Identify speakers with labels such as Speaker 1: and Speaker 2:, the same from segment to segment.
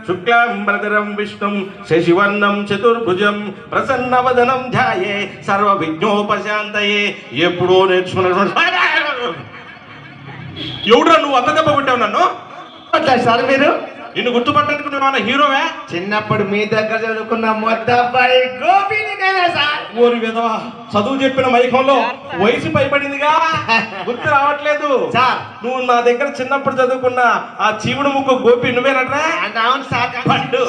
Speaker 1: శుక్లాంబరధరం విష్ణుం శశివర్ణం చతుర్భుజం ప్రసన్నవదనం ధ్యాయే సర్వ విఘ్నోపశాంతయే. ఎప్పుడో నేర్చుకున్నటువంటి ఎవడురా నువ్వు అంత దెబ్బ కొట్టావు నన్ను?
Speaker 2: సార్ మీరు
Speaker 1: నిన్ను గుర్తుపట్టడానికి నువ్వు మన హీరోవే?
Speaker 2: చిన్నప్పుడు మీ దగ్గర చదువుకున్న మొద్దబ్బాయి గోపిని సార్.
Speaker 1: ఓరి విధవా, చదువు చెప్పిన మైకంలో వయసు పైబడిందిగా గుర్తు రావట్లేదు
Speaker 2: సార్.
Speaker 1: నువ్వు నా దగ్గర చిన్నప్పుడు చదువుకున్న ఆ చీవుడు ముక్కు గోపి నువ్వేనట్రా?
Speaker 2: అవును సార్.
Speaker 1: పండు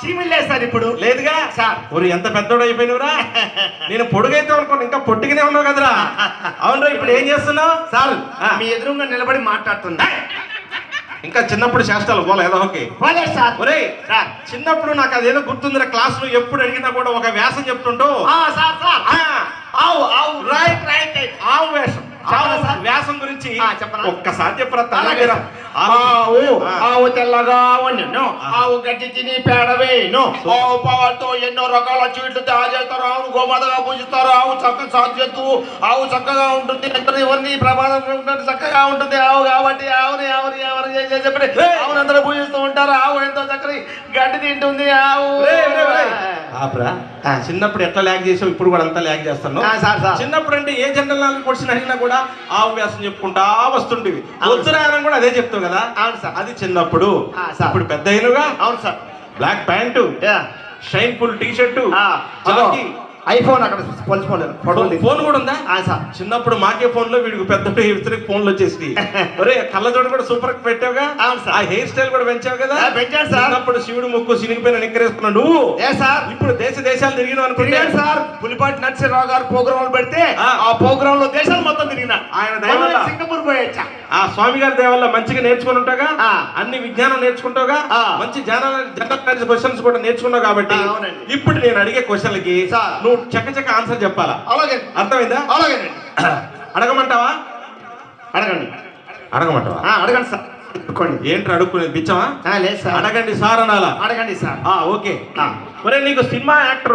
Speaker 2: చీవులు లేదు సార్ ఇప్పుడు.
Speaker 1: లేదుగా
Speaker 2: సార్.
Speaker 1: ఊరు ఎంత పెద్దోడు అయిపోయినవురా. నేను పొడుగైతే అనుకోను, ఇంకా పొట్టిగానే ఉన్నావు కదరా. అవునరా, ఇప్పుడు ఏం చేస్తున్నావు?
Speaker 2: సార్ మీ ఎదురుగా నిలబడి మాట్లాడుతున్నా.
Speaker 1: ఇంకా చిన్నప్పుడు చేష్టాలు పోలే ఏదో ఓకే
Speaker 2: సార్.
Speaker 1: ఒరే చిన్నప్పుడు నాకు అదేదో గుర్తుందిరా, క్లాస్ లో ఎప్పుడు అడిగినా కూడా ఒక వ్యాసం చెప్తుంటావు. ఆవు వేషం, వ్యాసం గురించి ఒక్కసారి చెప్పరా.
Speaker 2: ఆవు తెల్లగా ఉన్నను, ఆవు గడ్డి తిని పేడవేను, ఆవు పాలతో ఎన్నో రకాల చీట్లు తయారు చేస్తారు, ఆవును గోమాతగా పూజిస్తారు, ఆవు చక్కగా సాగు చేస్తూ ఆవు చక్కగా ఉంటుంది, ఎవరిని ప్రమాదం ఉంటుంది, చక్కగా ఉంటుంది ఆవు కాబట్టి ఆవుని చెప్పి ఆవును అందరూ పూజిస్తూ ఉంటారు. ఆవు ఎంతో చక్కని గడ్డి తింటుంది ఆవు.
Speaker 1: చిన్నప్పుడు ఎట్లా ల్యాగ్ చేసావు, ఇప్పుడు కూడా అంతా ల్యాగ్ చేస్తాను. చిన్నప్పుడు అంటే ఏ జనరల్ నాలెడ్జ్ క్వశ్చన్ అడిగినా కూడా ఆవు వ్యాసం చెప్పుకుంటా వస్తుండేవి. ఉత్తరాయణం కూడా అదే చెప్తావు కదా.
Speaker 2: అవును సార్.
Speaker 1: అది చిన్నప్పుడు. ఇప్పుడు పెద్ద అయినగా.
Speaker 2: అవును sir.
Speaker 1: Black pants, shine full T shirt,
Speaker 2: iPhone అక్కడ పోల్చుకోలేదు.
Speaker 1: ఫోన్ కూడా ఉందా?
Speaker 2: సార్
Speaker 1: చిన్నప్పుడు మాకే ఫోన్ లో వీడికి పెద్ద ఇతరికి ఫోన్లు వచ్చేసి ఒరే కళ్ళజోడు కూడా సూపర్ పెట్టావుగా. ఆ హెయిర్ స్టైల్ కూడా పెంచావు కదా.
Speaker 2: పెంచాను సార్.
Speaker 1: చిన్నప్పుడు శివుడు ముక్కు సినిగిపోయిన నిక్కరేసుకున్నావు నువ్వు.
Speaker 2: సార్
Speaker 1: ఇప్పుడు దేశాలు తిరిగినావు అనుకుంటున్నాను
Speaker 2: సార్. పులిపాటి నరసింహరావు గారు ప్రోగ్రాంలు పెడితే ఆ ప్రోగ్రామ్ లో దేశాలు మొత్తం తిరిగినా.
Speaker 1: ఆయన దయవల్ల
Speaker 2: సింగపూర్ పోయొచ్చా.
Speaker 1: ఆ స్వామి గారి దయవల్ల మంచిగా నేర్చుకుని ఉంటావుగా, అన్ని విజ్ఞానం నేర్చుకుంటావుగా, మంచి జనరల్ క్వశ్చన్స్ కూడా నేర్చుకున్నావు కాబట్టి ఇప్పుడు నేను అడిగే క్వశ్చన్లకి నువ్వు చక్క ఆన్సర్ చెప్పాలా.
Speaker 2: అలాగే.
Speaker 1: అర్థమైందా?
Speaker 2: అలాగే.
Speaker 1: అడగమంటావా?
Speaker 2: అడగండి.
Speaker 1: అడగమంటావా?
Speaker 2: అడగండి సార్.
Speaker 1: ఏంట్రా అడుక్కునేది బిచ్చమా?
Speaker 2: లేదు సార్.
Speaker 1: అడగండి సార్ అనాలా?
Speaker 2: అడగండి సార్.
Speaker 1: ఓకే. ఒరే నీకు సినిమా యాక్టర్